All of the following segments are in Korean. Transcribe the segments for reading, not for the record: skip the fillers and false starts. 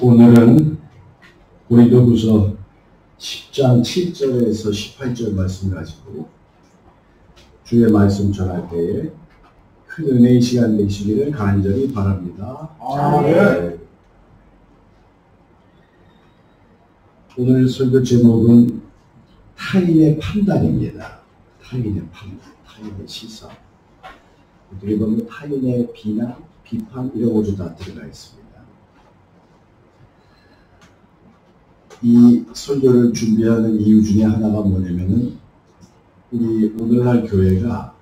오늘은 고린도후서 10장 7절에서 18절 말씀 가지고 주의 말씀 전할 때에 큰 은혜의 시간 되시기를 간절히 바랍니다. 네. 오늘 설교 제목은 타인의 판단입니다. 타인의 판단, 타인의 시선. 어떻게 보면 타인의 비난, 비판 이런 것도 다 들어가 있습니다. 이 설교를 준비하는 이유 중에 하나가 뭐냐면은 우리 오늘날 교회가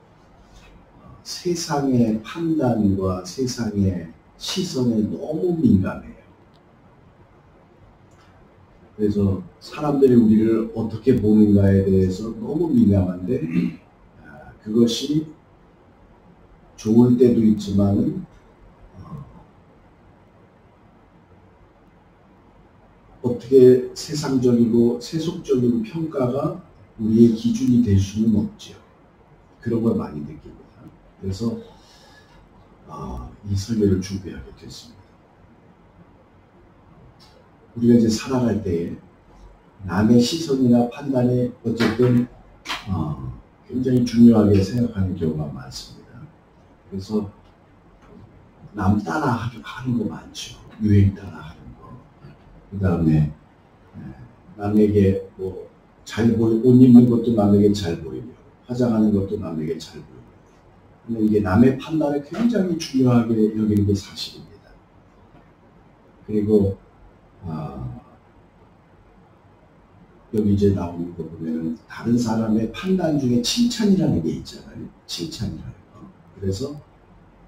세상의 판단과 세상의 시선에 너무 민감해요. 그래서 사람들이 우리를 어떻게 보는가에 대해서 너무 민감한데 그것이 좋을 때도 있지만은 어떻게 세상적이고 세속적인 평가가 우리의 기준이 될 수는 없죠. 그런 걸 많이 느낍니다. 그래서 이 설교를 준비하게 됐습니다. 우리가 이제 살아갈 때에 남의 시선이나 판단이 어쨌든 굉장히 중요하게 생각하는 경우가 많습니다. 그래서 남 따라 하는 거 많죠. 유행 따라 하는 거. 그 다음에 남에게 뭐 잘 옷 입는 것도 남에게 잘 보이고 화장하는 것도 남에게 잘 보이고. 근데 이게 남의 판단을 굉장히 중요하게 여기는 게 사실입니다. 그리고 여기 이제 나오는 거 보면 다른 사람의 판단 중에 칭찬이라는 게 있잖아요. 칭찬이라는 거. 그래서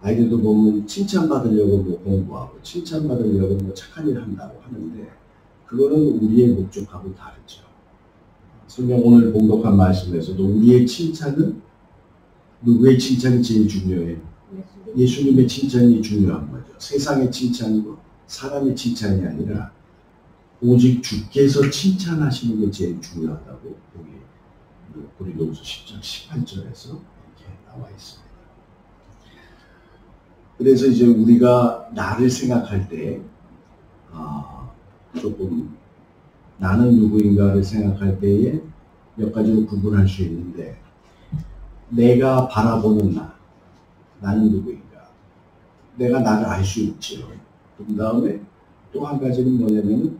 아이들도 보면 칭찬받으려고 뭐 공부하고 칭찬받으려고 뭐 착한 일 한다고 하는데 그거는 우리의 목적하고 다르죠. 성경 오늘 봉독한 말씀에서도 우리의 칭찬은 누구의 칭찬이 제일 중요해요? 예수님의 칭찬이 중요한 거죠. 세상의 칭찬이고 사람의 칭찬이 아니라 오직 주께서 칭찬하시는 게 제일 중요하다고 여기 고린도후서 10장 18절에서 이렇게 나와 있습니다. 그래서 이제 우리가 나를 생각할 때 조금 나는 누구인가를 생각할 때에 몇 가지로 구분할 수 있는데 내가 바라보는 나는 누구인가? 내가 나를 알 수 있죠. 그 다음에 또 한 가지는 뭐냐면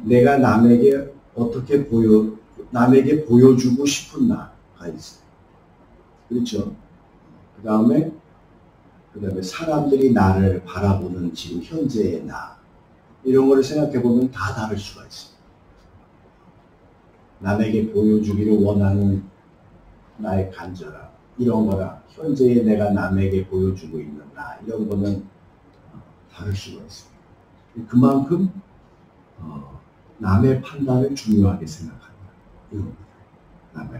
내가 남에게 남에게 보여주고 싶은 나가 있어요. 그렇죠? 그 다음에 사람들이 나를 바라보는 지금 현재의 나. 이런 거를 생각해 보면 다 다를 수가 있어요. 남에게 보여주기를 원하는 나의 간절함. 이런 거랑 현재의 내가 남에게 보여주고 있는 나. 이런 거는 다를 수가 있어요. 그만큼 남의 판단을 중요하게 생각한다.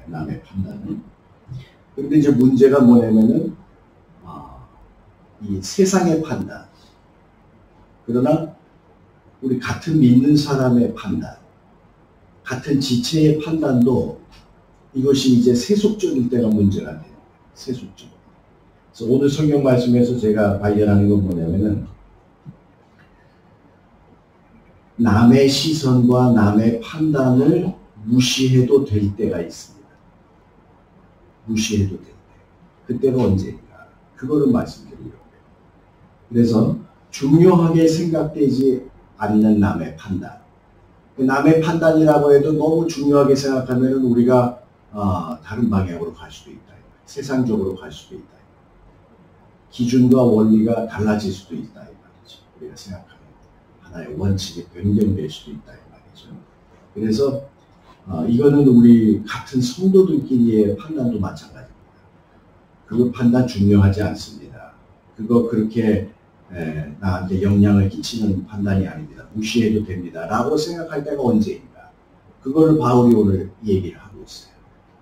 남의 판단을. 그런데 이제 문제가 뭐냐면은 이 세상의 판단. 그러나 우리 같은 믿는 사람의 판단, 같은 지체의 판단도 이것이 이제 세속적일 때가 문제가 돼요. 세속적. 그래서 오늘 성경 말씀에서 제가 발견하는 건 뭐냐면은 남의 시선과 남의 판단을 무시해도 될 때가 있습니다. 무시해도 될 때. 그때가 언제인가? 그거를 말씀드리려고요. 그래서 중요하게 생각되지 않는 남의 판단. 남의 판단이라고 해도 너무 중요하게 생각하면 우리가 다른 방향으로 갈 수도 있다. 세상적으로 갈 수도 있다. 기준과 원리가 달라질 수도 있다. 이 말이죠. 우리가 생각하는 하나의 원칙이 변경될 수도 있다. 이 말이죠. 그래서 이거는 우리 같은 성도들끼리의 판단도 마찬가지입니다. 그 판단 중요하지 않습니다. 그거 그렇게 나한테 영향을 끼치는 판단이 아닙니다. 무시해도 됩니다. 라고 생각할 때가 언제인가? 그거를 바울이 오늘 얘기를 하고 있어요.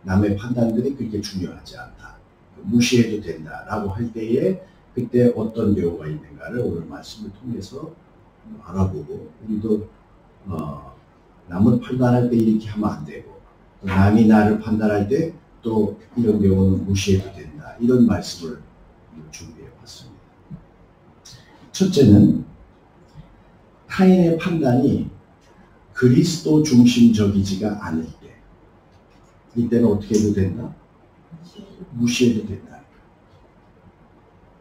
남의 판단들이 그렇게 중요하지 않다. 무시해도 된다. 라고 할 때에 그때 어떤 경우가 있는가를 오늘 말씀을 통해서 알아보고 우리도 남을 판단할 때 이렇게 하면 안 되고 남이 나를 판단할 때 또 이런 경우는 무시해도 된다. 이런 말씀을 준비해 봤습니다. 첫째는 타인의 판단이 그리스도 중심적이지가 않을 때, 이때는 어떻게 해도 된다? 무시해도 된다.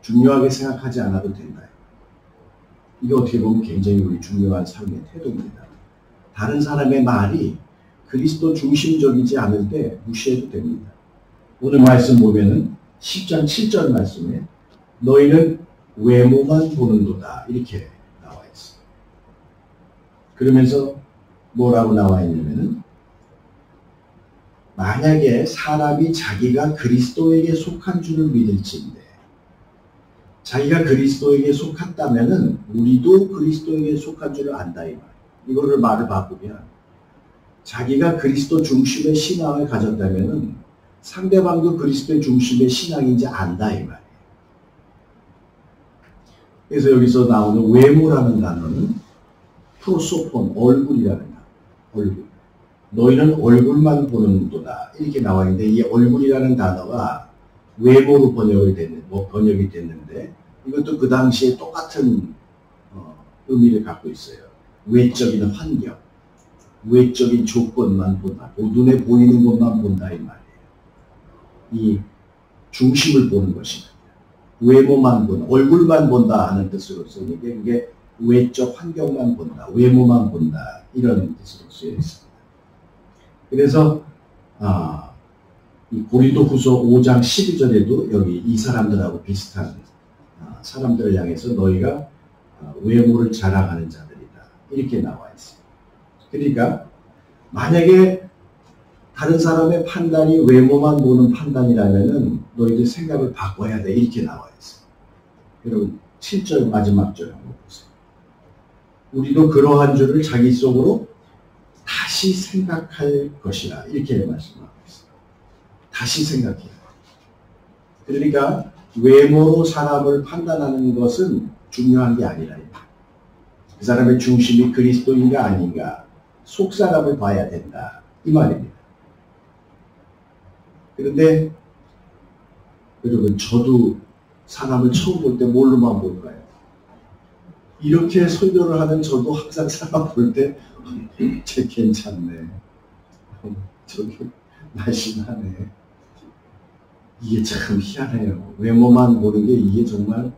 중요하게 생각하지 않아도 된다. 이게 어떻게 보면 굉장히 우리 중요한 삶의 태도입니다. 다른 사람의 말이 그리스도 중심적이지 않을 때 무시해도 됩니다. 오늘 말씀 보면은 10장 7절 말씀에 너희는 외모만 보는도다 이렇게 나와 있어요. 그러면서 뭐라고 나와 있냐면은 만약에 사람이 자기가 그리스도에게 속한 줄을 믿을지인데 자기가 그리스도에게 속았다면은 우리도 그리스도에게 속한 줄을 안다 이 말. 이거를 말을 바꾸면 자기가 그리스도 중심의 신앙을 가졌다면은 상대방도 그리스도의 중심의 신앙인지 안다 이 말이에요. 그래서 여기서 나오는 외모라는 단어는 프로소폰, 얼굴이라는 단어. 얼굴. 너희는 얼굴만 보는도다 이렇게 나와 있는데 이 얼굴이라는 단어가 외모로 번역이 됐는데 이것도 그 당시에 똑같은 의미를 갖고 있어요. 외적인 환경, 외적인 조건만 본다. 눈에 보이는 것만 본다 이 말이에요. 이 중심을 보는 것입니다. 외모만 본다, 얼굴만 본다 하는 뜻으로 쓰는 게 그게 외적 환경만 본다, 외모만 본다 이런 뜻으로 쓰여 있습니다. 그래서 이 고린도후서 5장 12절에도 여기 이 사람들하고 비슷한 사람들을 향해서 너희가 외모를 자랑하는 자들이다 이렇게 나와 있습니다. 그러니까 만약에 다른 사람의 판단이 외모만 보는 판단이라면은 너희들 생각을 바꿔야 돼 이렇게 나와 있어요. 여러분 7절 마지막 절 한번 보세요. 우리도 그러한 줄을 자기 속으로 다시 생각할 것이라 이렇게 말씀하고 있어요. 다시 생각해요. 그러니까 외모로 사람을 판단하는 것은 중요한 게 아니라 그 사람의 중심이 그리스도인가 아닌가 속 사람을 봐야 된다 이 말입니다. 그런데 여러분 저도 사람을 처음 볼 때 뭘로만 볼까요? 이렇게 설교를 하는 저도 항상 사람 볼 때 쟤 괜찮네. 저기 날씬하네. 이게 참 희한해요. 외모만 보는 게 이게 정말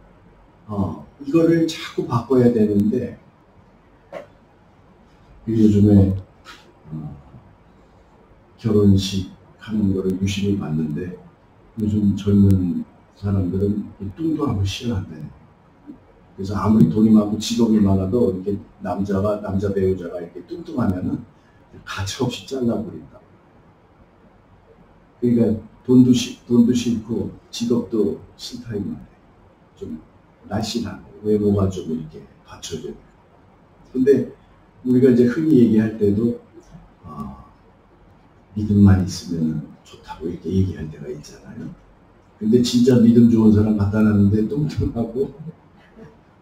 이거를 자꾸 바꿔야 되는데 요즘에 결혼식 하는 거를 유심히 봤는데 요즘 젊은 사람들은 뚱도 하고 싫어한대. 그래서 아무리 돈이 많고 직업이 많아도 이렇게 남자 배우자가 이렇게 뚱뚱하면은 가차없이 잘라버린다. 그러니까 돈도 싫고 직업도 싫다 이 말이에요. 좀 날씬한 외모가 좀 이렇게 받쳐줘요. 근데 우리가 이제 흔히 얘기할 때도 믿음만 있으면 좋다고 이렇게 얘기할 때가 있잖아요. 근데 진짜 믿음 좋은 사람 갖다 놨는데 뚱뚱하고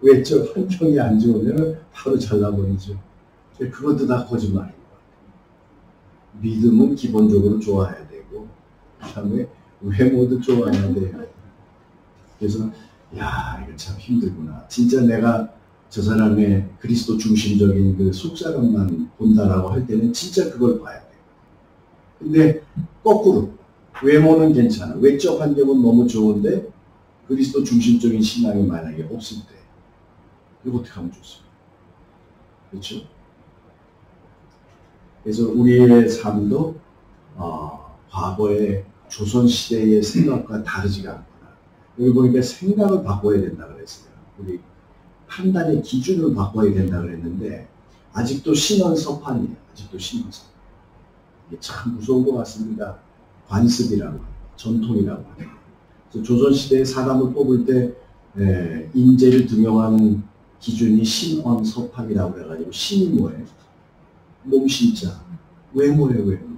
외적 환경이 안 좋으면 바로 잘라버리죠. 그것도 다 거짓말이에요. 믿음은 기본적으로 좋아야 되고 그 다음에 외모도 좋아야 돼요. 그래서 야 이거 참 힘들구나. 진짜 내가 저 사람의 그리스도 중심적인 그 속사람만 본다라고 할 때는 진짜 그걸 봐야 돼요. 근데 거꾸로 외모는 괜찮아. 외적 환경은 너무 좋은데 그리스도 중심적인 신앙이 만약에 없을 때 이거 어떻게 하면 좋습니까? 그렇죠? 그래서 우리의 삶도 과거의 조선시대의 생각과 다르지가 않구나. 여기 보니까 생각을 바꿔야 된다 그랬어요. 우리 판단의 기준을 바꿔야 된다 그랬는데 아직도 신원서판이에요. 아직도 신원서판. 이게 참 무서운 것 같습니다. 관습이라고 전통이라고 합니다. 조선시대에 사람을 뽑을 때 인재를 등용하는 기준이 신언서판이라고 그래가지고 신이 뭐예요? 몸신자, 외모예요, 외모.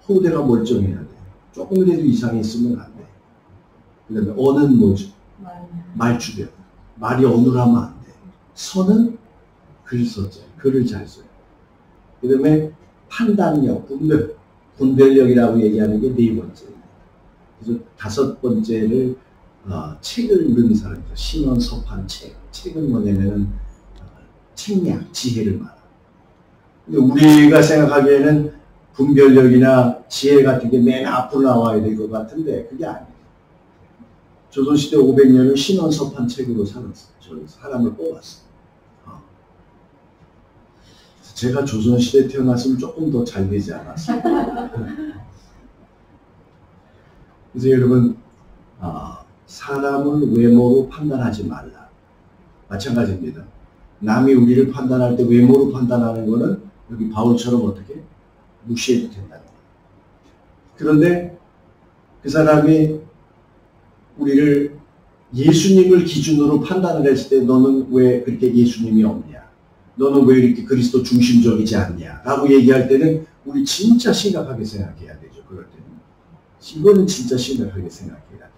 호대가 멀쩡해야 돼. 조금이라도 이상이 있으면 안 돼. 그 다음에 언은 뭐죠? 말주변. 말이 어눌하면 안 돼. 선은 글 써져. 글을 잘 써요. 그 다음에 판단력, 분별력이라고 얘기하는 게 네 번째예요. 그래서 다섯 번째를 책을 읽는 사람이죠. 신원서판 책. 책은 뭐냐면은 책략, 지혜를 말합니다. 근데 우리가 생각하기에는 분별력이나 지혜 같은 게 맨 앞으로 나와야 될 것 같은데 그게 아니에요. 조선시대 500년을 신원섭한 책으로 살았어요. 저 사람을 뽑았어요. 제가 조선시대에 태어났으면 조금 더 잘 되지 않았어요. 그래서 여러분, 사람을 외모로 판단하지 말라. 마찬가지입니다. 남이 우리를 판단할 때 외모로 판단하는 거는 여기 바울처럼 어떻게 무시해도 된다는 거예요. 그런데 그 사람이 우리를 예수님을 기준으로 판단을 했을 때 너는 왜 그렇게 예수님이 없냐? 너는 왜 이렇게 그리스도 중심적이지 않냐? 라고 얘기할 때는 우리 진짜 심각하게 생각해야 되죠. 그럴 때는. 이거는 진짜 심각하게 생각해야 돼요.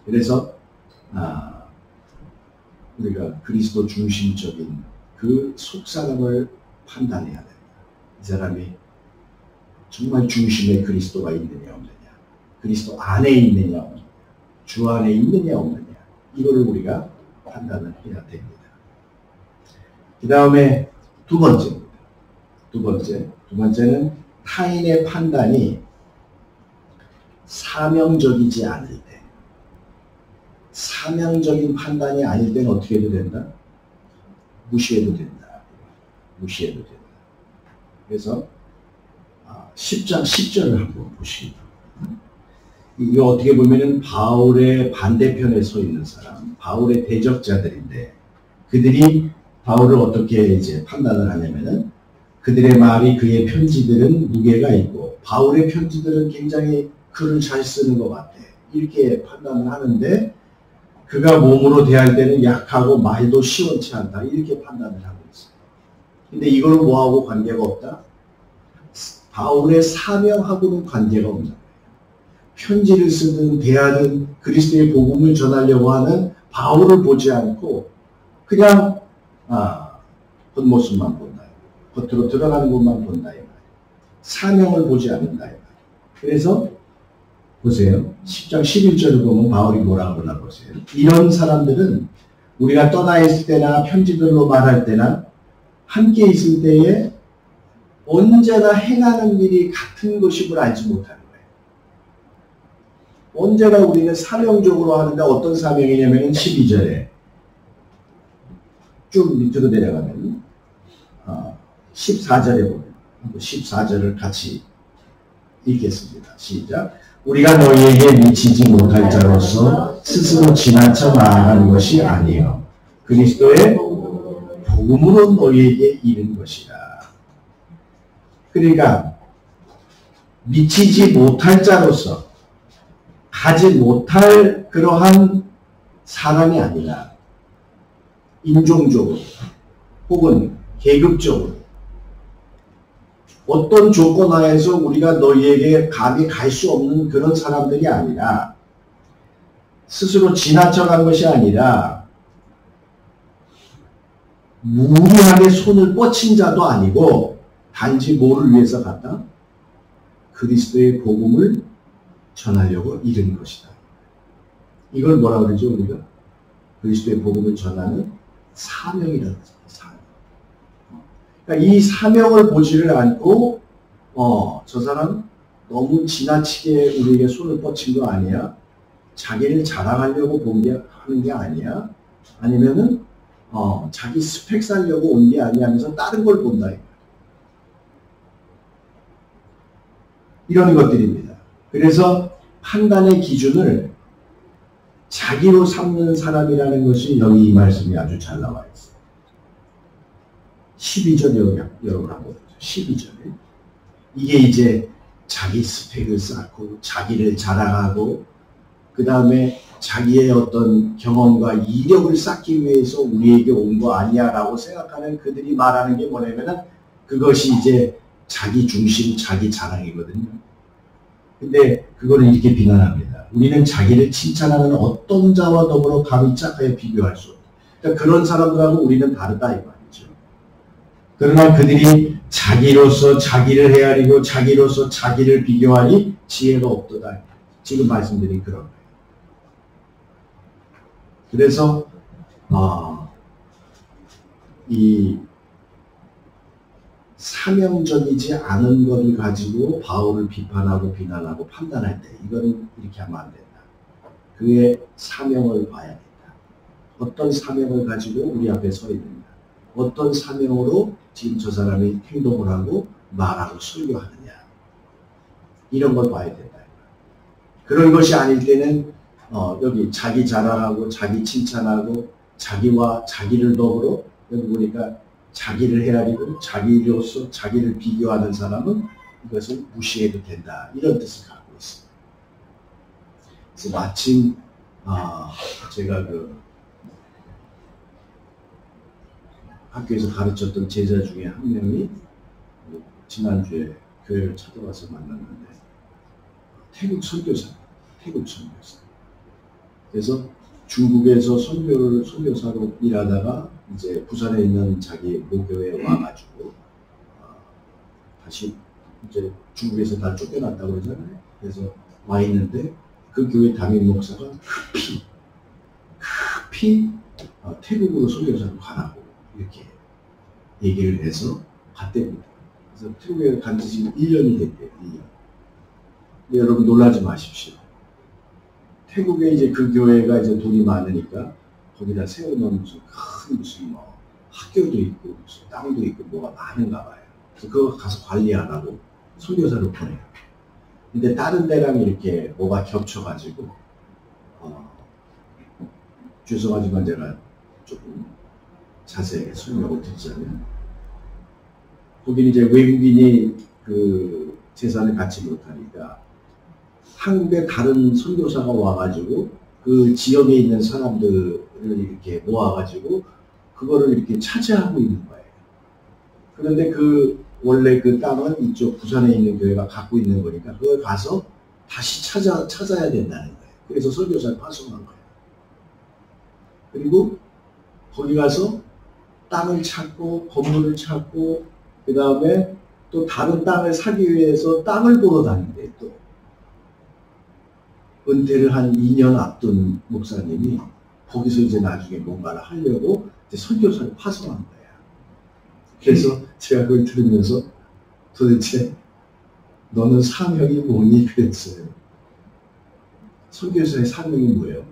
그래서 우리가 그리스도 중심적인 그 속사람을 판단해야 됩니다. 이 사람이 정말 중심에 그리스도가 있느냐 없느냐, 그리스도 안에 있느냐 없느냐, 주 안에 있느냐 없느냐, 이거를 우리가 판단을 해야 됩니다. 그 다음에 두 번째입니다. 두 번째는 타인의 판단이 사명적이지 않을 때, 사명적인 판단이 아닐 때는 어떻게 해도 된다? 무시해도 된다. 무시해도 된다. 그래서 10장 10절을 한번 보시죠. 이거 어떻게 보면은 바울의 반대편에 서 있는 사람, 바울의 대적자들인데 그들이 바울을 어떻게 이제 판단을 하냐면은 그들의 말이 그의 편지들은 무게가 있고 바울의 편지들은 굉장히 글을 잘 쓰는 것 같아. 이렇게 판단을 하는데 그가 몸으로 대할 때는 약하고 말도 시원치 않다. 이렇게 판단을 하고 있어요. 근데 이걸 뭐하고 관계가 없다? 바울의 사명하고는 관계가 없는 거예요. 편지를 쓰든 대하든 그리스도의 복음을 전하려고 하는 바울을 보지 않고 그냥 겉모습만 본다. 겉으로 들어가는 것만 본다. 사명을 보지 않는다. 그래서 보세요. 10장 11절을 보면 바울이 뭐라고 그러나 보세요. 이런 사람들은 우리가 떠나 있을 때나 편지들로 말할 때나 함께 있을 때에 언제나 행하는 일이 같은 것임을 알지 못하는 거예요. 언제나 우리는 사명적으로 하는데 어떤 사명이냐면 12절에 쭉 밑으로 내려가면 14절에 보면 14절을 같이 읽겠습니다. 시작. 우리가 너희에게 미치지 못할 자로서 스스로 지나쳐 나아가는 것이 아니요 그리스도의 복음으로 너희에게 이른 것이라. 그러니까 미치지 못할 자로서 가지 못할 그러한 사람이 아니라 인종적으로 혹은 계급적으로 어떤 조건 하에서 우리가 너희에게 감히 갈 수 없는 그런 사람들이 아니라 스스로 지나쳐간 것이 아니라 무리하게 손을 뻗친 자도 아니고 단지 뭐를 위해서 갔다? 그리스도의 복음을 전하려고 이른 것이다. 이걸 뭐라 그러죠 우리가? 그리스도의 복음을 전하는 사명이라는 거죠. 사명. 그러니까 이 사명을 보지를 않고 저 사람 너무 지나치게 우리에게 손을 뻗친 거 아니야? 자기를 자랑하려고 하는 게 아니야? 아니면은 자기 스펙 살려고 온 게 아니야 하면서 다른 걸 본다. 이런 것들입니다. 그래서 판단의 기준을 자기로 삼는 사람이라는 것이 여기 이 말씀이 아주 잘 나와 있어요. 12절 여러분 한번 보죠. 12절에 이게 이제 자기 스펙을 쌓고 자기를 자랑하고 그 다음에 자기의 어떤 경험과 이력을 쌓기 위해서 우리에게 온 거 아니야 라고 생각하는 그들이 말하는 게 뭐냐면은 그것이 이제 자기 중심, 자기 자랑이거든요. 근데 그거를 이렇게 비난합니다. 우리는 자기를 칭찬하는 어떤 자와 더불어 감히 짝하여 비교할 수 없다. 그러니까 그런 사람들하고 우리는 다르다 이 말이죠. 그러나 그들이 자기로서 자기를 헤아리고 자기로서 자기를 비교하니 지혜가 없도다. 지금 말씀드린 그런 거예요. 그래서 이 사명적이지 않은 것을 가지고 바울을 비판하고 비난하고 판단할 때 이건 이렇게 하면 안 된다. 그의 사명을 봐야 된다. 어떤 사명을 가지고 우리 앞에 서 있는가. 어떤 사명으로 지금 저 사람이 행동을 하고 말하고 설교하느냐. 이런 걸 봐야 된다. 그런 것이 아닐 때는 여기 자기 자랑하고 자기 칭찬하고 자기와 자기를 더불어 여기 보니까 자기를 헤아리고 자기로서 자기를 비교하는 사람은 이것을 무시해도 된다. 이런 뜻을 갖고 있습니다. 그래서 마침 제가 그 학교에서 가르쳤던 제자 중에 한 명이 지난주에 교회를 찾아와서 만났는데 태국 선교사. 그래서 중국에서 선교사로 일하다가 이제 부산에 있는 자기 모교에 와가지고 다시 이제 중국에서 다 쫓겨났다고 그러잖아요. 그래서 와 있는데 그 교회 담임 목사가 급히 태국으로 선교사로 가라고 이렇게 얘기를 해서 갔답니다. 그래서 태국에 간 지 지금 1년이 됐대요. 1년. 근데 여러분 놀라지 마십시오. 태국에 이제 그 교회가 이제 돈이 많으니까 거기다 세워놓은 무슨 뭐 학교도 있고 무슨 땅도 있고 뭐가 많은가 봐요. 그래서 그거 가서 관리 안 하고 선교사로 보내요. 근데 다른 데랑 이렇게 뭐가 겹쳐가지고 죄송하지만 제가 조금 자세하게 설명을 드리자면 거기는 이제 외국인이 그 재산을 갖지 못하니까 한국의 다른 선교사가 와가지고 그 지역에 있는 사람들을 이렇게 모아가지고 그거를 이렇게 차지하고 있는 거예요. 그런데 원래 그 땅은 이쪽 부산에 있는 교회가 갖고 있는 거니까 그걸 가서 다시 찾아야 된다는 거예요. 그래서 선교사를 파송한 거예요. 그리고 거기 가서 땅을 찾고 건물을 찾고 그 다음에 또 다른 땅을 사기 위해서 땅을 보러 다닌대. 또 은퇴를 한 2년 앞둔 목사님이 거기서 이제 나중에 뭔가를 하려고 이제 선교사를 파송한 거야. 그래서 제가 그걸 들으면서 도대체 너는 사명이 뭐니? 그랬어요. 선교사의 사명이 뭐예요?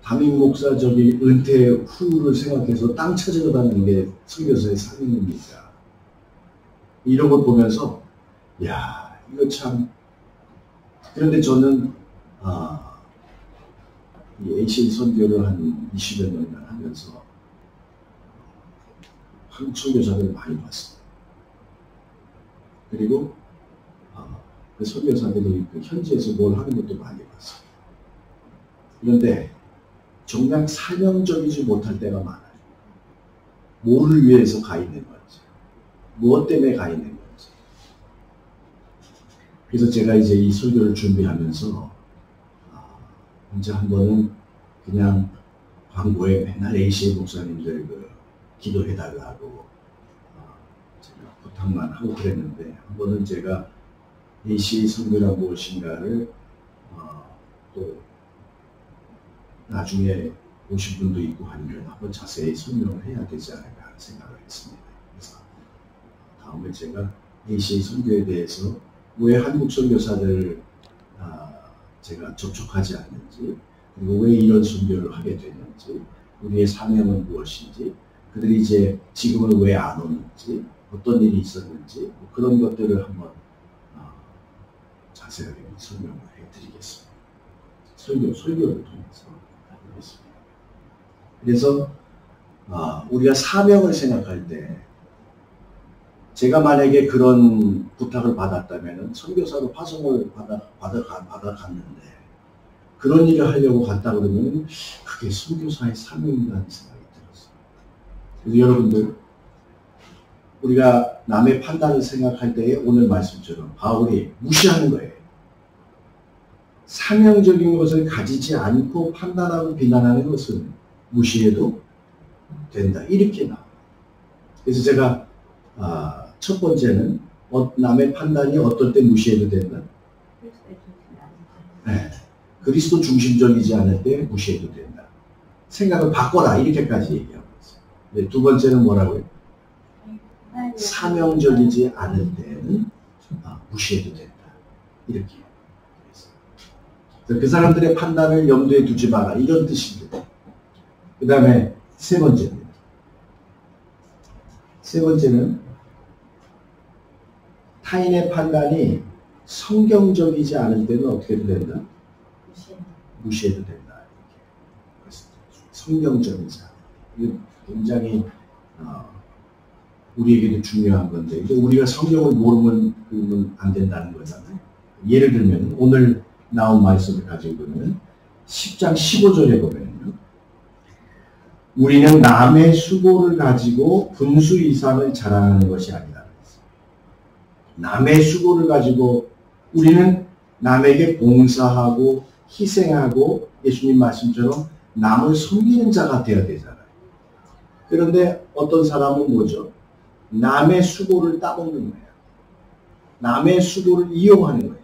담임 목사 은퇴 후를 생각해서 땅 찾으러 다니는 게 선교사의 사명입니다. 이런 걸 보면서 야 이거 참. 그런데 저는 이 HA 선교를 한 20여 년간 하면서 한국 선교사들을 많이 봤습니다. 그리고 그 선교사들이 그 현지에서 뭘 하는 것도 많이 봤어요. 그런데 정작 사명적이지 못할 때가 많아요. 뭐를 위해서 가 있는 건지, 무엇 때문에 가 있는 건지. 그래서 제가 이제 이 설교를 준비하면서 언제 한 번은 그냥 광고에 맨날 ACA 목사님들 기도해달라고 제가 부탁만 하고 그랬는데 한 번은 제가 ACA 선교가 무엇인가를 또 나중에 오신 분도 있고 하니까 한번 자세히 설명을 해야 되지 않을까 하는 생각을 했습니다. 그래서 다음에 제가 ACA 선교에 대해서 왜 한국 선교사들 제가 접촉하지 않는지, 그리고 왜 이런 선교를 하게 됐는지, 우리의 사명은 무엇인지, 그들이 이제 지금은 왜 안 오는지, 어떤 일이 있었는지, 그런 것들을 한번 자세하게 설명을 해드리겠습니다. 설교를 통해서 하겠습니다. 그래서 우리가 사명을 생각할 때 제가 만약에 그런 부탁을 받았다면 선교사로 파송을 받아갔는데 그런 일을 하려고 갔다 그러면 그게 선교사의 사명이라는 생각이 들었어요. 그래서 여러분들 우리가 남의 판단을 생각할 때에 오늘 말씀처럼 바울이 무시하는 거예요. 사명적인 것을 가지지 않고 판단하고 비난하는 것은 무시해도 된다. 이렇게 나와요. 그래서 제가 첫 번째는 남의 판단이 어떨 때 무시해도 된다. 네. 그리스도 중심적이지 않을 때 무시해도 된다. 생각을 바꿔라. 이렇게까지 얘기하고 있어요. 네, 두 번째는 뭐라고요? 사명적이지 않을 때는 무시해도 된다. 이렇게 그 사람들의 판단을 염두에 두지 마라. 이런 뜻입니다. 그 다음에 세 번째입니다. 세 번째는 타인의 판단이 성경적이지 않을 때는 어떻게 해도 된다? 무시해도 된다. 성경적이지 않을 때. 이거 굉장히 우리에게도 중요한 건데 우리가 성경을 모르면 안 된다는 거잖아요. 예를 들면 오늘 나온 말씀을 가지고 보면 10장 15절에 보면요. 우리는 남의 수고를 가지고 분수 이상을 자랑하는 것이 아니다. 남의 수고를 가지고 우리는 남에게 봉사하고 희생하고 예수님 말씀처럼 남을 섬기는 자가 되어야 되잖아요. 그런데 어떤 사람은 뭐죠? 남의 수고를 따먹는 거예요. 남의 수고를 이용하는 거예요.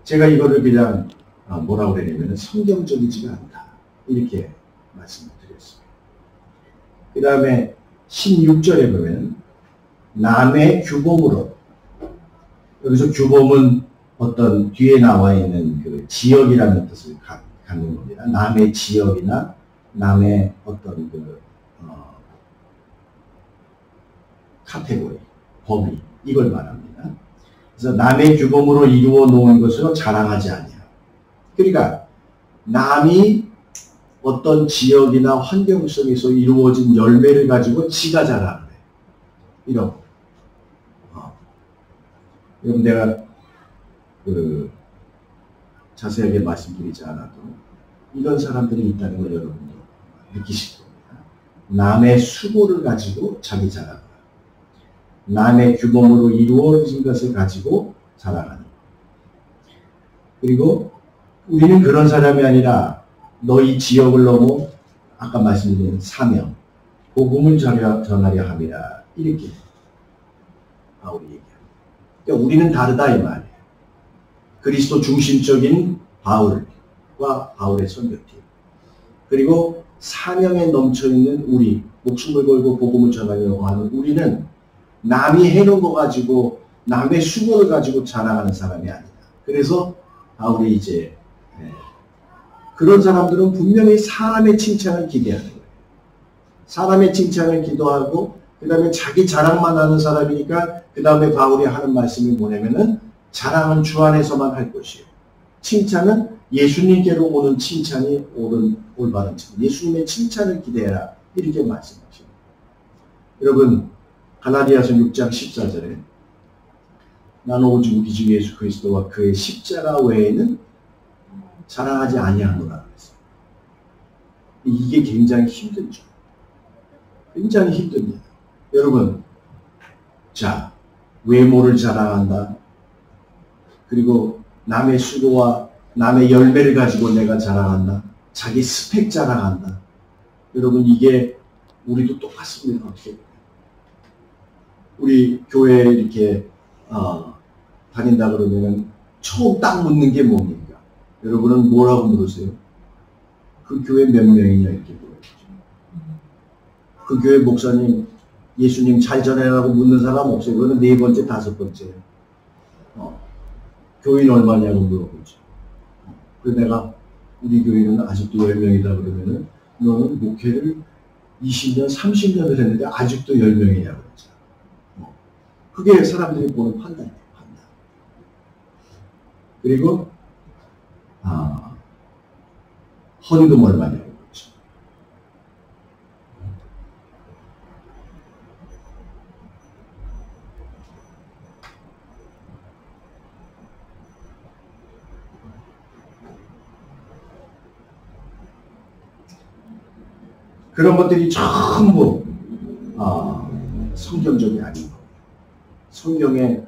제가 이거를 그냥 뭐라고 그러냐면 성경적이지가 않다. 이렇게 말씀을 드렸습니다. 그 다음에 16절에 보면 남의 규범으로 여기서 규범은 어떤 뒤에 나와 있는 그 지역이라는 뜻을 갖는 겁니다. 남의 지역이나 남의 어떤 그 카테고리, 범위 이걸 말합니다. 그래서 남의 규범으로 이루어 놓은 것으로 자랑하지 아니하고 그러니까 남이 어떤 지역이나 환경 속에서 이루어진 열매를 가지고 지가 자랑을 해. 이런 거. 그럼 내가 자세하게 말씀드리지 않아도 이런 사람들이 있다는 걸 여러분도 느끼실 겁니다. 남의 수고를 가지고 자기 자랑을 남의 규범으로 이루어진 것을 가지고 자랑하는 그리고 우리는 그런 사람이 아니라 너희 지역을 넘어 아까 말씀드린 사명, 복음을 전하려 함이라 이렇게 바울이 얘기합니다. 그러니까 우리는 다르다 이 말이에요. 그리스도 중심적인 바울과 바울의 선교팀 그리고 사명에 넘쳐있는 우리 목숨을 걸고 복음을 전하려고 하는 우리는 남이 해놓은 거 가지고 남의 수고를 가지고 자랑하는 사람이 아니다. 그래서 바울이 이제 그런 사람들은 분명히 사람의 칭찬을 기대하는 거예요. 사람의 칭찬을 기도하고 그 다음에 자기 자랑만 하는 사람이니까 그 다음에 바울이 하는 말씀이 뭐냐면은 자랑은 주 안에서만 할 것이요. 칭찬은 예수님께로 오는 칭찬이 올바른 칭찬. 예수님의 칭찬을 기대해라. 이렇게 말씀하십니다. 여러분 갈라디아서 6장 14절에 나는 오직 우리 주 예수 그리스도와 그의 십자가 외에는 자랑하지 아니하노라 그랬어요. 이게 굉장히 힘들죠. 굉장히 힘듭니다. 여러분, 자, 외모를 자랑한다. 그리고 남의 수고와 남의 열매를 가지고 내가 자랑한다. 자기 스펙 자랑한다. 여러분, 이게 우리도 똑같습니다. 어떻게? 우리 교회에 이렇게 다닌다 그러면 처음 딱 묻는 게 뭡니까? 여러분은 뭐라고 물으세요? 그 교회 몇 명이냐 이렇게 물어보죠. 그 교회 목사님 예수님 잘 전해라고 묻는 사람 없어요. 그거는 네 번째, 다섯 번째예요. 교인 얼마냐고 물어보죠. 그래서 내가 우리 교인은 아직도 10명이다 그러면은 너는 목회를 20년, 30년을 했는데 아직도 10명이냐고 그러죠. 그게 사람들이 보는 판단이에요. 판단. 그리고 헌금 얼마냐고 그러죠. 그런 것들이 전부 성경적이 아닌 거예요. 성경에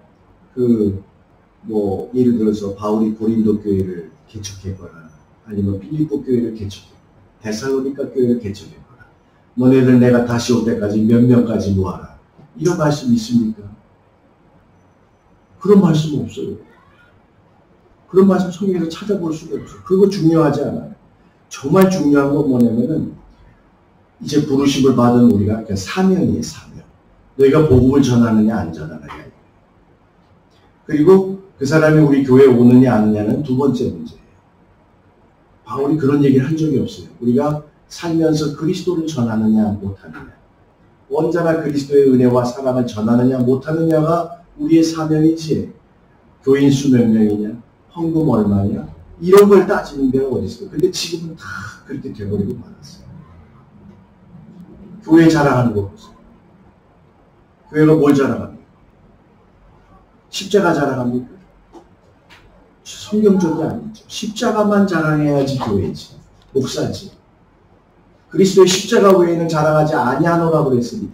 예를 들어서 바울이 고린도 교회를 개척했거나 아니면 필리포 교회를 개척했거나 데살로니가 교회를 개척했거나 너네들 내가 다시 올 때까지 몇 명까지 모아라. 이런 말씀 있습니까? 그런 말씀 없어요. 그런 말씀 성경에서 찾아볼 수가 없어요. 그거 중요하지 않아요. 정말 중요한 건 뭐냐면은 이제 부르심을 받은 우리가 그러니까 사명이에요. 사명. 너희가 복음을 전하느냐 안 전하느냐. 그리고 그 사람이 우리 교회에 오느냐 안 오느냐는 두 번째 문제예요. 바울이 그런 얘기를 한 적이 없어요. 우리가 살면서 그리스도를 전하느냐 못하느냐. 언제나 그리스도의 은혜와 사랑을 전하느냐 못하느냐가 우리의 사명이지. 교인 수 몇 명이냐, 헌금 얼마냐, 이런 걸 따지는 데가 어디 있어요. 근데 지금은 다 그렇게 돼버리고 말았어요. 교회 자랑하는 거 보세요. 교회가 뭘 자랑합니까? 십자가 자랑합니까? 성경적이 아니죠. 십자가만 자랑해야지 교회지. 목사지. 그리스도의 십자가 외에는 자랑하지 아니하노라고 그랬으니까.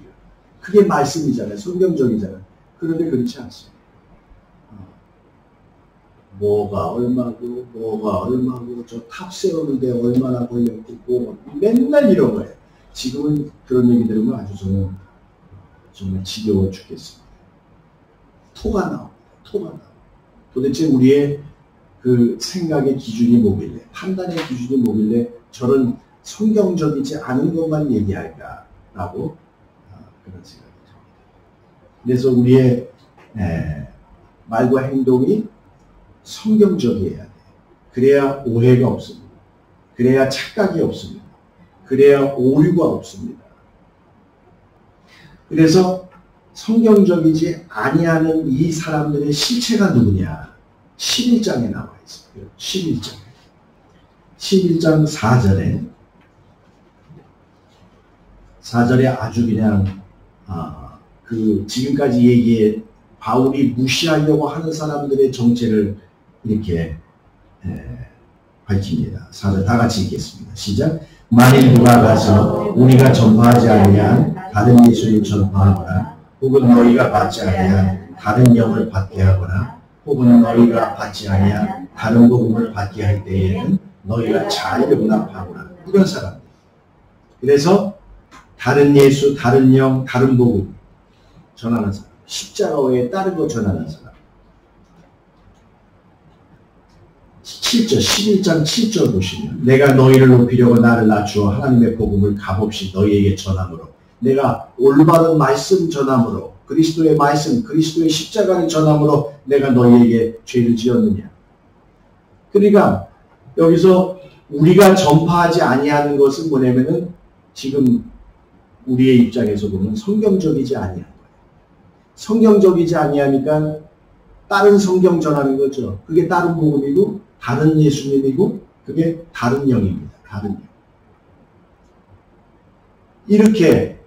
그게 말씀이잖아요. 성경적이잖아요. 그런데 그렇지 않습니다. 뭐가 얼마고 저 탑 세우는데 얼마나 걸렸고 뭐 맨날 이런 거예요. 지금은 그런 얘기 들으면 아주 저는 정말 지겨워 죽겠습니다. 토가 나옵니다. 도대체 우리의 그 생각의 기준이 뭐길래, 판단의 기준이 뭐길래 저런 성경적이지 않은 것만 얘기할까라고 그런 생각이 듭니다. 그래서 우리의 말과 행동이 성경적이어야 돼요. 그래야 오해가 없습니다. 그래야 착각이 없습니다. 그래야 오류가 없습니다. 그래서 성경적이지 아니하는 이 사람들의 실체가 누구냐? 11장에 나와 있어요. 11장 4절에 아주 그냥 지금까지 얘기해 바울이 무시하려고 하는 사람들의 정체를 이렇게 밝힙니다. 4절 다 같이 읽겠습니다. 시작. 만일 누가 가서 우리가 전파하지 아니한 다른 예수를 전파하거나 혹은 너희가 받지 아니한 다른 영을 받게 하거나 혹은 너희가 받지 아니한 다른 복음을 받게 할 때에는 너희가 잘 용납하거나 이런 사람들. 그래서 다른 예수, 다른 영, 다른 복음 전하는 사람. 십자가 외에 다른 거 전하는 사람. 7절, 11장 7절 보시면 내가 너희를 높이려고 나를 낮추어 하나님의 복음을 값없이 너희에게 전함으로 내가 올바른 말씀 전함으로 그리스도의 말씀, 그리스도의 십자가를 전함으로 내가 너희에게 죄를 지었느냐. 그러니까 여기서 우리가 전파하지 아니하는 것은 뭐냐면은 지금 우리의 입장에서 보면 성경적이지 아니한 거예요. 성경적이지 아니하니까 다른 성경 전하는 거죠. 그게 다른 복음이고 다른 예수님이고 그게 다른 영입니다. 다른 영. 이렇게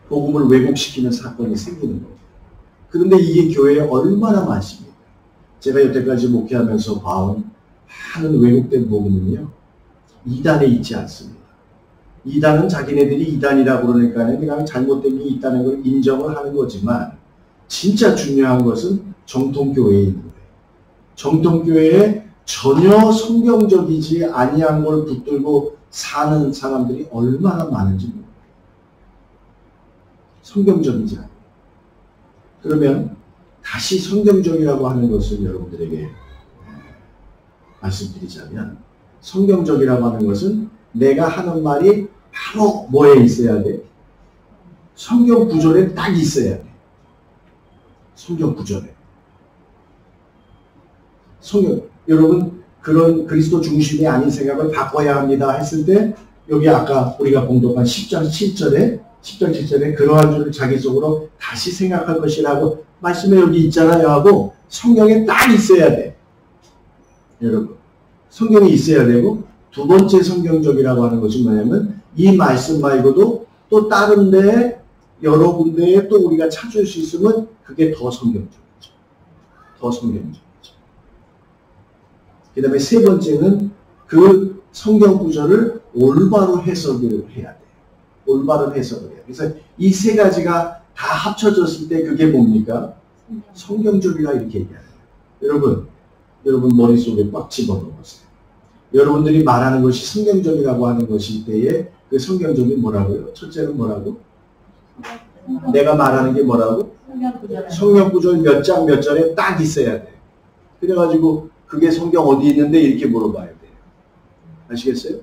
복음을 왜곡시키는 사건이 생기는 겁니다. 그런데 이게 교회에 얼마나 많습니까? 제가 여태까지 목회하면서 봐온 많은 왜곡된 복음은요. 이단에 있지 않습니다. 이단은 자기네들이 이단이라고 그러니까 그냥 잘못된 게 있다는 걸 인정을 하는 거지만 진짜 중요한 것은 정통교회에 있는 거예요. 정통교회에 전혀 성경적이지 아니한 걸 붙들고 사는 사람들이 얼마나 많은지 모릅니다. 성경적이지 않아요. 그러면 다시 성경적이라고 하는 것을 여러분들에게 말씀드리자면 성경적이라고 하는 것은 내가 하는 말이 바로 뭐에 있어야 돼? 성경 구절에 딱 있어야 돼. 성경 구절에. 여러분 그런 그리스도 중심이 아닌 생각을 바꿔야 합니다 했을 때 여기 아까 우리가 봉독한 10장 7절에 그러한 줄을 자기 속으로 다시 생각할 것이라고 말씀에 여기 있잖아요 하고 성경에 딱 있어야 돼. 여러분 성경이 있어야 되고 두 번째 성경적이라고 하는 것은 뭐냐면 이 말씀 말고도 또 다른 데 여러 군데에 또 우리가 찾을 수 있으면 그게 더 성경적이죠. 더 성경적이죠. 그 다음에 세 번째는 그 성경 구절을 올바로 해석을 해야 돼요. 올바른 해석을 해요. 그래서 이 세 가지가 다 합쳐졌을 때 그게 뭡니까? 성경적이라 이렇게 얘기해요. 여러분 머릿속에 꽉 집어넣으세요. 여러분들이 말하는 것이 성경적이라고 하는 것일 때에 그 성경적이 뭐라고요? 첫째는 뭐라고? 내가 말하는 게 뭐라고? 성경 구절 몇 장 몇 절에 딱 있어야 돼. 그래가지고 그게 성경 어디 있는데 이렇게 물어봐야 돼요. 아시겠어요?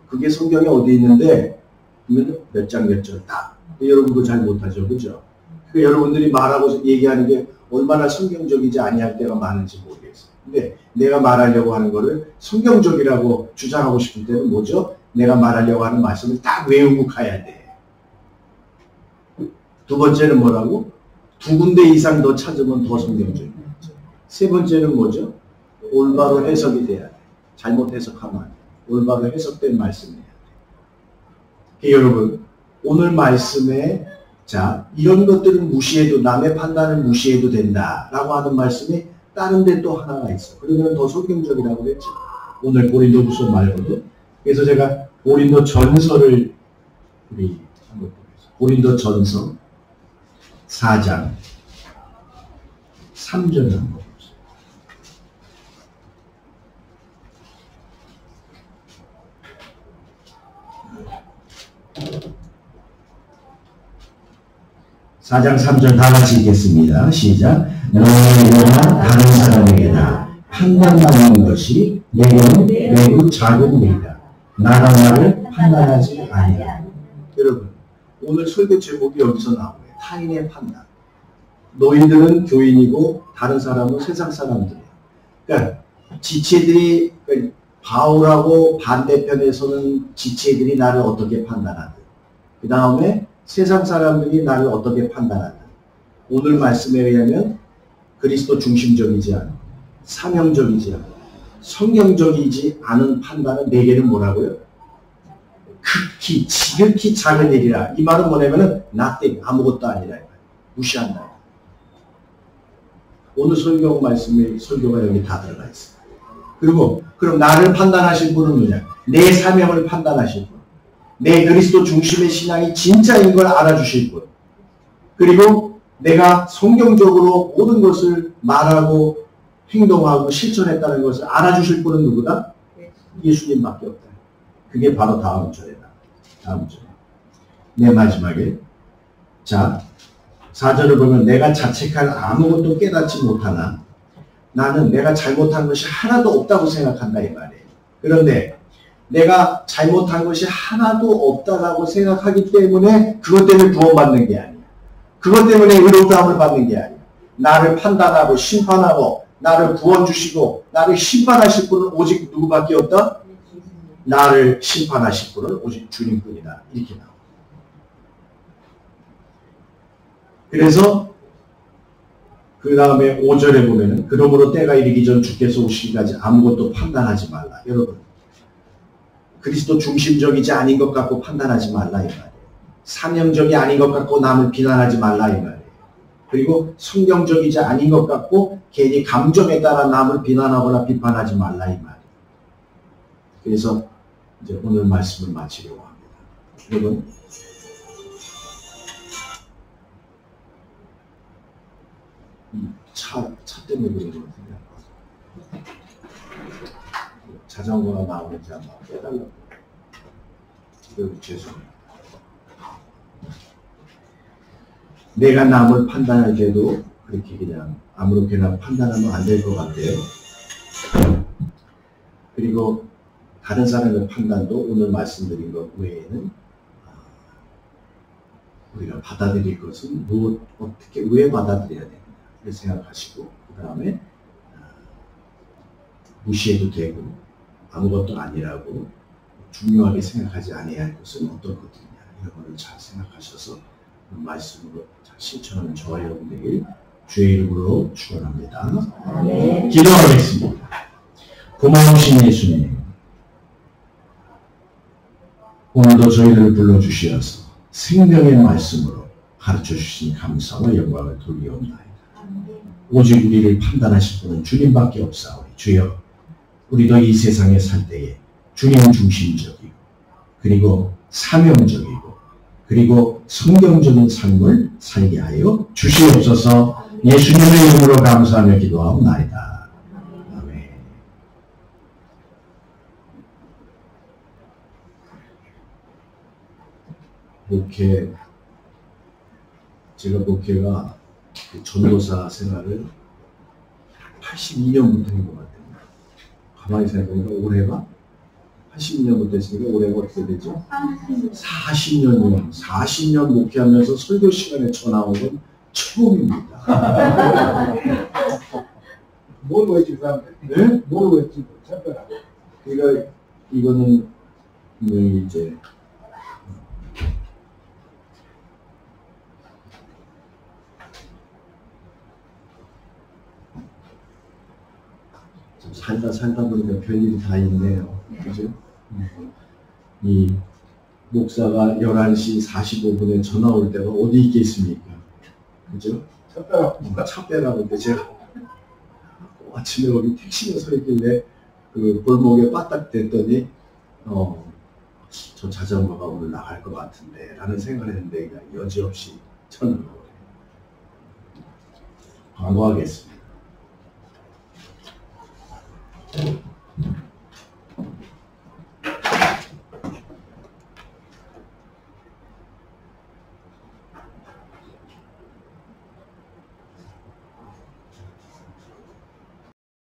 그게 성경에 어디 있는데 몇 장 몇 절 딱. 여러분 그거 잘 못하죠. 그죠? 그러니까 여러분들이 말하고 얘기하는 게 얼마나 성경적이지 아니할 때가 많은지 모르겠어요. 근데 내가 말하려고 하는 거를 성경적이라고 주장하고 싶을 때는 뭐죠? 내가 말하려고 하는 말씀을 딱 외우고 가야 돼. 두 번째는 뭐라고? 두 군데 이상 더 찾으면 더 성경적이야. 세 번째는 뭐죠? 올바로 해석이 돼야 돼. 잘못 해석하면 안 돼. 올바로 해석된 말씀이야. 여러분, 오늘 말씀에 자 이런 것들은 무시해도 남의 판단을 무시해도 된다라고 하는 말씀이 다른 데 또 하나가 있어. 그러면 더 성경적이라고 그랬죠. 오늘 고린도후서 말고도. 그래서 제가 고린도 전서를 우리 한번 보겠습니다. 고린도 전서 4장 3절을 한번 보겠습니다. 4장 3절 다 같이 읽겠습니다. 시작. 너에게나 다른 사람에게나 판단받는 것이 내게는 매우 작은 일이다. 나가 나를 판단하지 아니하라. 여러분, 오늘 설교 제목이 여기서 나오네요. 타인의 판단. 너희들은 교인이고 다른 사람은 세상 사람들이에요. 그러니까 지체들이 바울하고 반대편에서는 지체들이 나를 어떻게 판단하든 그 다음에 세상 사람들이 나를 어떻게 판단하든 오늘 말씀에 의하면 그리스도 중심적이지 않은 사명적이지 않은 성경적이지 않은 판단은 내게는 뭐라고요? 극히 지극히 작은 일이라. 이 말은 뭐냐면은 nothing, 아무것도 아니라 무시한다. 오늘 설교 말씀의 설교가 여기 다 들어가 있어요. 그리고 그럼 나를 판단하실 분은 누구냐? 내 사명을 판단하실 분. 내 그리스도 중심의 신앙이 진짜인 걸 알아주실 분. 그리고 내가 성경적으로 모든 것을 말하고 행동하고 실천했다는 것을 알아주실 분은 누구다? 예수님밖에 없다. 그게 바로 다음 절이다. 다음 절. 내 마지막에 자 4절을 보면 내가 자책할 아무것도 깨닫지 못하나 나는 내가 잘못한 것이 하나도 없다고 생각한다 이 말이에요. 그런데 내가 잘못한 것이 하나도 없다라고 생각하기 때문에 그것 때문에 구원받는 게 아니야. 그것 때문에 의롭다함을 받는 게 아니야. 나를 판단하고 심판하고 나를 구원 주시고 나를 심판하실 분은 오직 누구밖에 없다? 나를 심판하실 분은 오직 주님뿐이다. 이렇게 나와. 그래서 그 다음에 5절에 보면은 그러므로 때가 이르기 전 주께서 오시기까지 아무것도 판단하지 말라. 여러분 그리스도 중심적이지 아닌 것 같고 판단하지 말라 이 말이에요. 사명적이 아닌 것 같고 남을 비난하지 말라 이 말이에요. 그리고 성경적이지 아닌 것 같고 괜히 감정에 따라 남을 비난하거나 비판하지 말라 이 말이에요. 그래서 이제 오늘 말씀을 마치려고 합니다. 여러분 차 때문에 그런 것 같은데 자전거가 나오는지 한번 빼달라고. 죄송해요. 내가 남을 판단할 때도 그렇게 그냥 아무렇게나 판단하면 안 될 것 같아요. 그리고 다른 사람의 판단도 오늘 말씀드린 것 외에는 우리가 받아들일 것은 어떻게 왜 받아들여야 되느냐 이렇게 생각하시고 그 다음에 무시해도 되고 아무것도 아니라고 중요하게 생각하지 아니해야 할 것은 어떤 것들이냐 이런 것을 잘 생각하셔서 말씀으로 잘 실천하는 저와 여러분 되길 주의 이름으로 축원합니다. 네. 기도하겠습니다. 고마우신 예수님, 오늘도 저희를 불러주시어서 생명의 말씀으로 가르쳐 주신 감사와 영광을 돌리옵나이다. 오직 우리를 판단하실 분은 주님밖에 없사오니 주여 우리도 이 세상에 살 때에 주님 중심적이고 그리고 사명적이고 그리고 성경적인 삶을 살게 하여 주시옵소서. 예수님의 이름으로 감사하며 기도하옵나이다. 아멘. 제가 목회가 전도사 생활을 82년부터 한 것 같아요. 가만히 생각해보니까 올해가 80년부터 했으니까 올해가 어떻게 되죠? 40년이요. 40년 목회하면서 설교 시간에 전화 온 건 처음입니다. 모르고 했지, 그 사람들. 네? 모르고 했지, 참더라. 그러니까 이거는 분명히 이제 좀 살다 보니까 별일이 다 있네요. 그죠? 이 목사가 11시 45분에 전화 올 때가 어디 있겠습니까? 그죠? 차 빼라고 근데 제가 아침에 여기 택시가 서 있길래 그 골목에 빠딱 댔더니 저 자전거가 오늘 나갈 것 같은데 라는 생각을 했는데 그냥 여지없이 전화가 오네요. 광고하겠습니다.